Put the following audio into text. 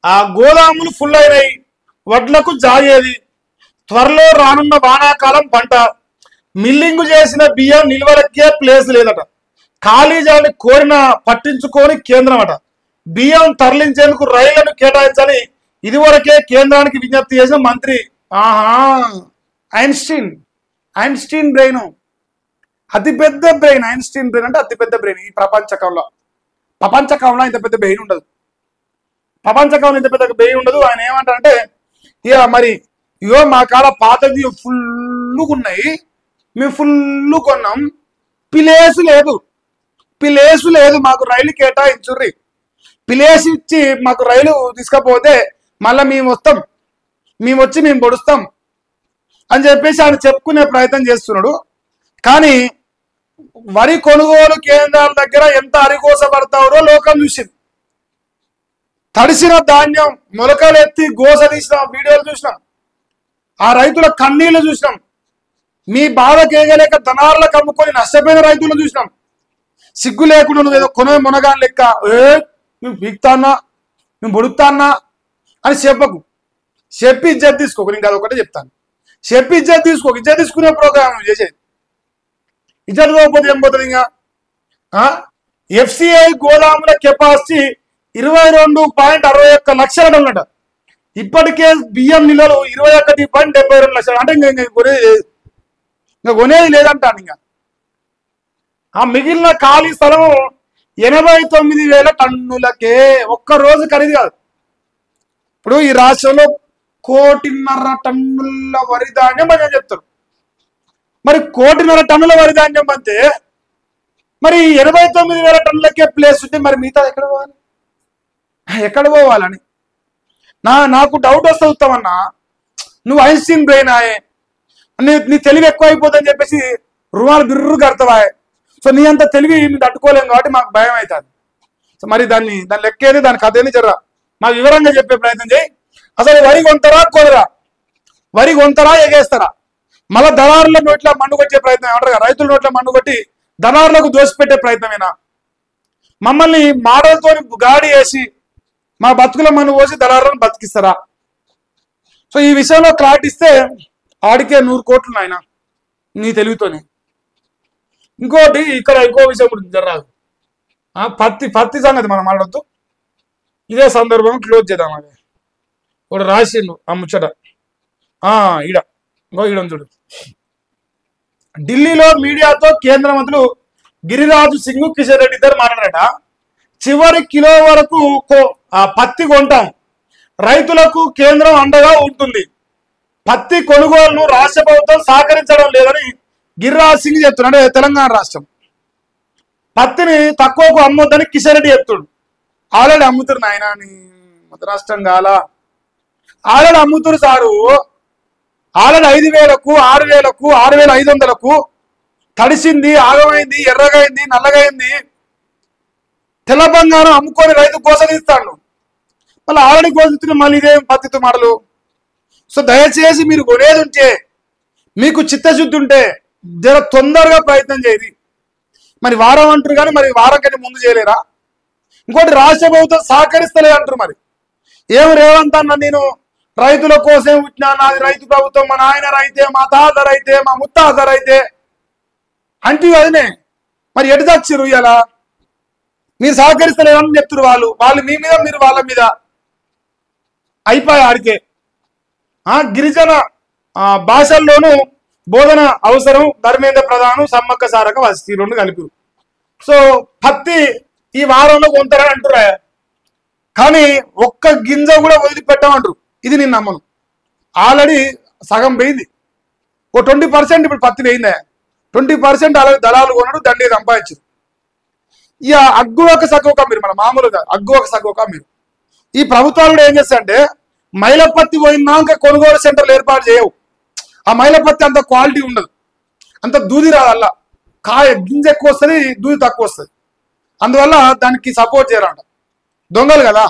ఆ గోదాములు ఫుల్ అయినాయి, వడ్లకు జాగేది. త్వరలో రానున్న వానాకాలం పంట. మిల్లింగు చేసిన బియ్యం నిల్వలకే ప్లేస్ లేదట. ఖాళీ జాని కోరిన పట్టించుకొని కేంద్రం అట. బియ్యం తరలించేందుకు రైళ్లను కేటాయించాలని ఇదివరకే కేంద్రానికి విజ్ఞప్తి చేసిన మంత్రి. ఆహా, ఐన్స్టీన్ బ్రెయిన్, అతిపెద్ద బ్రెయిన్. ఐన్స్టీన్ బ్రెయిన్ అంటే అతిపెద్ద బ్రెయిన్ ఈ ప్రపంచకంలో ఇంత పెద్ద బ్రెయిన్ ఉండదు. ప్రపంచకంలో ఇంత పెద్ద బ్రెయిన్ ఉండదు. ఆయన ఏమంటారంటే, ఇక మరి ఇగో మా కాడ పాతది ఫుల్గా ఉన్నాయి, మేము ఫుల్ కొన్నాం, ప్లేసు లేదు, మాకు రైలు కేటాయించుర్రి, ప్లేస్ ఇచ్చి మాకు రైలు తీసుకపోతే మళ్ళీ మేము వచ్చి మేము పొడుస్తాం అని చెప్పేసి ఆయన చెప్పుకునే ప్రయత్నం చేస్తున్నాడు. కానీ వరి కొనుగోలు కేంద్రాల దగ్గర ఎంత అరిగోసపడతారో లోకం చూసింది. తడిసిన ధాన్యం మొలకలెత్తి గోస తీసిన వీడియోలు చూసినాం, ఆ రైతుల కన్నీళ్లు చూసినాం, మీ బాధ కేగలేక ధనార్లకు అమ్ముకొని నష్టపోయిన రైతులను చూసినాం. సిగ్గు లేకుండా నువ్వు ఏదో కొనే మునగాని లెక్క నువ్వు పీక్తాన్నా, నువ్వు బొడుతాన్నా అని చెప్పి ఇజ్జత్ తీసుకోకు. నేను అదొకటే చెప్తాను, చెప్పి ఇజ్జత్ తీసుకోకు. ఇజ్జత్ తీసుకునే ప్రోగ్రామ్ నువ్వు చేసేది. ఇజ్జత్ పోకపోతే ఏం పోతుంది? ఇంకా FCI గోదాముల కెపాసిటీ 22.61 లక్షల టన్నులట. ఇప్పటికే బియ్యం నిల్వలు 21.72 లక్షలు. అంటే ఇంకా కొనేది లేదంటాను. ఇంకా ఆ మిగిలిన ఖాళీ స్థలం 89,000 టన్నులకే. ఒక్కరోజు ఖరీదు కాదు. ఇప్పుడు ఈ రాష్ట్రంలో 1.5 టన్నుల వరి ధాన్యం అని చెప్తారు. మరి 1.5 టన్నుల వరి ధాన్యం అంతే, మరి 89,000 టన్నులకే ప్లేస్ ఉంటే మరి మిగతా ఎక్కడ పోవాలని నాకు డౌట్ వస్తే వస్తామన్నా. నువ్వు ఐన్స్టీన్ బ్రెయిన్ ఆయే, నీ తెలివి ఎక్కువ అయిపోతుందని చెప్పేసి రుణాలు బిర్రు కడతావా? సో నీ అంత తెలివి మేము తట్టుకోలేము కాబట్టి మాకు భయం అవుతుంది. సో మరి దాని లెక్కేది, దాని కథ ఏది జర్రా మాకు వివరంగా చెప్పే ప్రయత్నం చేయి. అసలు వరి కొంతరా కొనరా, వరి కొంతరా ఎగేస్తారా, మళ్ళీ దళారుల నోట్ల మన్ను కొట్టే ప్రయత్నం ఏమంటారు, రైతుల నోట్ల మన్ను కొట్టి దళారులకు దోసిపెట్టే ప్రయత్నమేనా? మమ్మల్ని మాటలతో గాడి వేసి మా బతుకుల మన్ను పోసి దళారులను బతికిస్తారా? సో ఈ విషయంలో క్లారిటీ ఇస్తే ఆడికే 100 కోట్లు నాయన నీ తెలివితోనే. ఇంకోటి ఇక్కడ ఇంకో విషయం కూడా జరగదు. పత్తి సంగతి మనం మాట్లాడద్దు, ఇదే సందర్భం క్లోజ్ చేద్దాం. అది ఒకటి రాసిండు ఆ ముచ్చట. ఈడ చూడు. ఢిల్లీలో మీడియాతో కేంద్ర మంత్రులు గిరిరాజు సింగ్, కిషన్ రెడ్డి ఇద్దరు మాట్లాడారట. చివరి కిలో వరకు పత్తి కొంటాం, రైతులకు కేంద్రం అండగా ఉంటుంది, పత్తి కొనుగోలును రాష్ట్ర ప్రభుత్వం సహకరించడం లేదని గిరిరాజ్ సింగ్ చెప్తున్నాడు. తెలంగాణ రాష్ట్రం పత్తిని తక్కువకు అమ్మొద్దని కిషన్ రెడ్డి చెప్తుడు. ఆల్రెడీ అమ్ముతురు నాయన, మొదటి రాష్ట్రం కాల ఆల్రెడీ అమ్ముతురు సారు. ఆల్రెడీ 5,000కు 6,000కు 6,500కు తడిసింది, ఆగమైంది, ఎర్రగైంది, నల్లగైంది తెల్ల బంగారం అమ్ముకొని రైతు కోసగిస్తాడు. మళ్ళీ ఆల్రెడీ కోసిస్తున్న మళ్ళీ ఇదే పత్తితో మాటలు. సో దయచేసి మీరు కొనేది ఉంటే, మీకు చిత్తశుద్ధి ఉంటే జర తొందరగా ప్రయత్నం చేయది. మరి వారం అంటారు కానీ మరి వారం కంటే ముందు చేయలేరా? ఇంకోటి రాష్ట్ర ప్రభుత్వం సహకరిస్తలే అంటారు. మరి ఏం రేవంత్ అన్న, నేను రైతుల కోసం వచ్చినా, నాది రైతు ప్రభుత్వం, మా నాయన రైతే, మా తాత రైతే, మా ముత్తాత రైతే అంటే అదినే. మరి ఎటు చచ్చిరు ఇలా? మీరు సహకరిస్తలేరని చెప్తున్నారు వాళ్ళు మీ మీద, మీరు వాళ్ళ మీద. అయిపోయి ఆడికే. గిరిజన భాషల్లోనూ బోధన అవసరం, ధర్మేంద్ర ప్రధానం, సమ్మక్క సారక వసతి 2 కలిపి. సో పత్తి ఈ వారంలో కొంటారని అంటురా, కానీ ఒక్క గింజ కూడా వదిలిపెట్టామంటారు. ఇది నేను నమ్మను. ఆల్రెడీ సగం పోయింది. 20% ఇప్పుడు పత్తి పోయిందా? 20% అలాగే దళాలు కొనడు, దండి సంపాదించు. ఇక అగ్గు ఒక సగోక మీరు, మన మామూలుగా అగ్గు ఒక సగోక మీరు. ఈ ప్రభుత్వాలు కూడా ఏం చేస్తాయంటే, మైలపత్తి పోయినాక కొనుగోలు సెంటర్లు ఏర్పాటు చేయవు. ఆ మైలపత్తి అంత క్వాలిటీ ఉండదు, అంత దూది రాదు. అలా కాయ గింజ ఎక్కువ వస్తుంది, దూది తక్కువ వస్తుంది. అందువల్ల దానికి సపోర్ట్ చేయరంట. దొంగలు కదా.